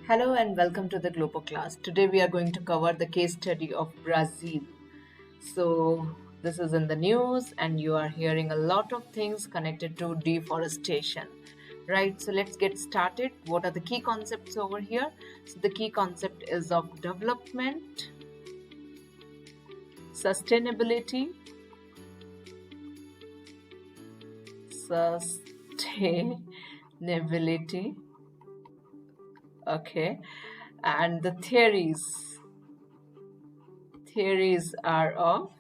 Hello and welcome to the Global class. Today we are going to cover the case study of Brazil. So this is in the news and you are hearing a lot of things connected to deforestation. Right, so let's get started. What are the key concepts over here? So the key concept is of development, sustainability, sustainability, okay, and the theories are of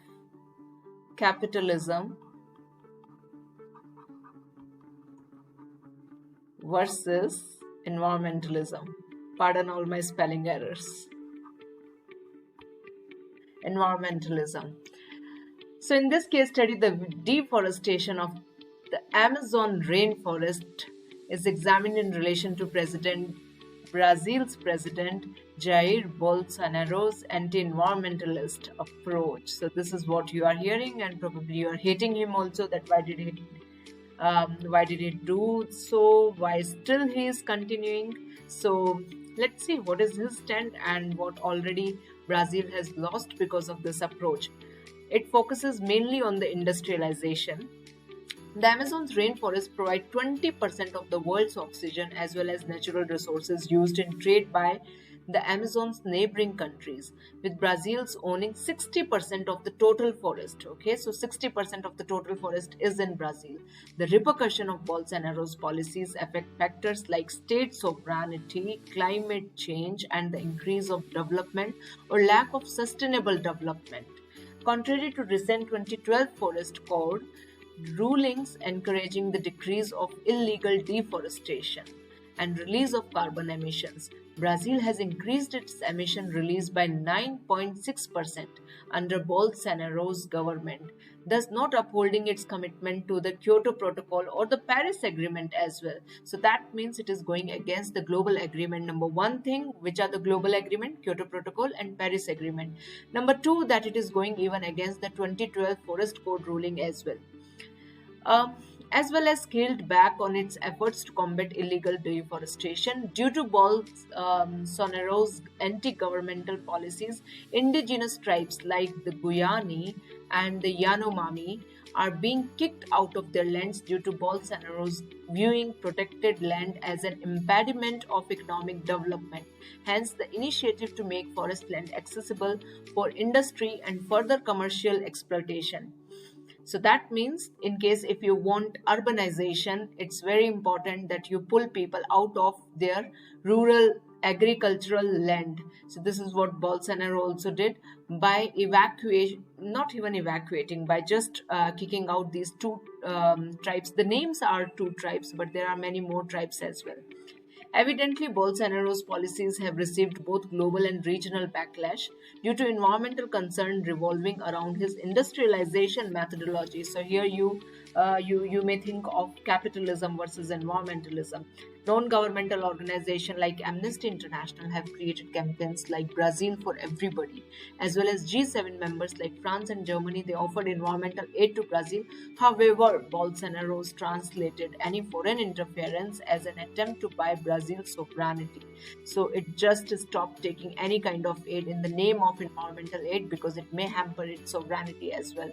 capitalism versus environmentalism. Pardon all my spelling errors. Environmentalism. So in this case study, the deforestation of the Amazon rainforest is examined in relation to Brazil's President Jair Bolsonaro's anti-environmentalist approach. So this is what you are hearing, and probably you are hating him also. That why did he do so? Why still he is continuing? So let's see what is his stand and what already Brazil has lost because of this approach. It focuses mainly on the industrialization. The Amazon's rainforests provide 20% of the world's oxygen as well as natural resources used in trade by the Amazon's neighboring countries, with Brazil's owning 60% of the total forest. Okay, so 60% of the total forest is in Brazil. The repercussion of Bolsonaro's policies affect factors like state sovereignty, climate change, and the increase of development or lack of sustainable development. Contrary to recent 2012 Forest Code rulings encouraging the decrease of illegal deforestation and release of carbon emissions, Brazil has increased its emission release by 9.6% under Bolsonaro's government, thus not upholding its commitment to the Kyoto Protocol or the Paris Agreement as well. So that means it is going against the global agreement. Number one thing, which are the global agreement, Kyoto Protocol and Paris Agreement. Number two, that it is going even against the 2012 Forest Code ruling as well. Um, as well as scaled back on its efforts to combat illegal deforestation. Due to Bolsonaro's anti-governmental policies, indigenous tribes like the Guayani and the Yanomami are being kicked out of their lands due to Bolsonaro's viewing protected land as an impediment of economic development. Hence, the initiative to make forest land accessible for industry and further commercial exploitation. So that means, in case if you want urbanization, it's very important that you pull people out of their rural agricultural land. So this is what Bolsonaro also did by evacuation, not even evacuating, by just kicking out these two tribes. The names are two tribes, but there are many more tribes as well. Evidently, Bolsonaro's policies have received both global and regional backlash due to environmental concern revolving around his industrialization methodology. So here you may think of capitalism versus environmentalism. Non-governmental organizations like Amnesty International have created campaigns like Brazil for Everybody, as well as G7 members like France and Germany. They offered environmental aid to Brazil. However, Bolsonaro's translated any foreign interference as an attempt to buy Brazil's sovereignty. So it just stopped taking any kind of aid in the name of environmental aid because it may hamper its sovereignty as well.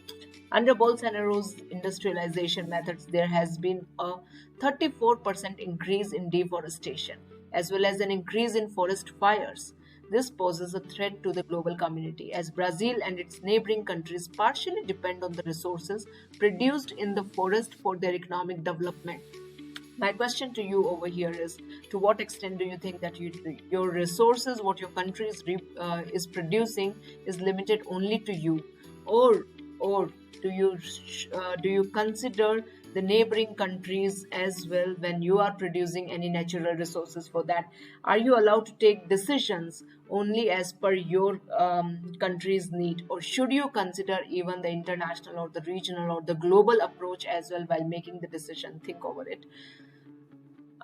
Under Bolsonaro's industrialization methods, there has been a 34% increase in deforestation, as well as an increase in forest fires. This poses a threat to the global community, as Brazil and its neighboring countries partially depend on the resources produced in the forest for their economic development. My question to you over here is, to what extent do you think that your resources, what your country is producing, is limited only to you, or do you consider the neighboring countries as well when you are producing any natural resources for that? Are you allowed to take decisions only as per your country's need, or should you consider even the international or the regional or the global approach as well while making the decision? Think over it.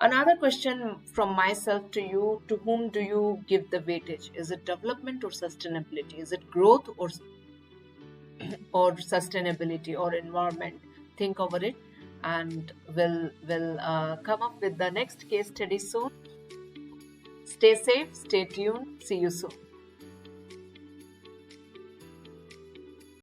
Another question from myself to you: to whom do you give the weightage? Is it development or sustainability? Is it growth or sustainability or environment? Think over it, and we'll come up with the next case study soon. Stay safe, stay tuned. See you soon.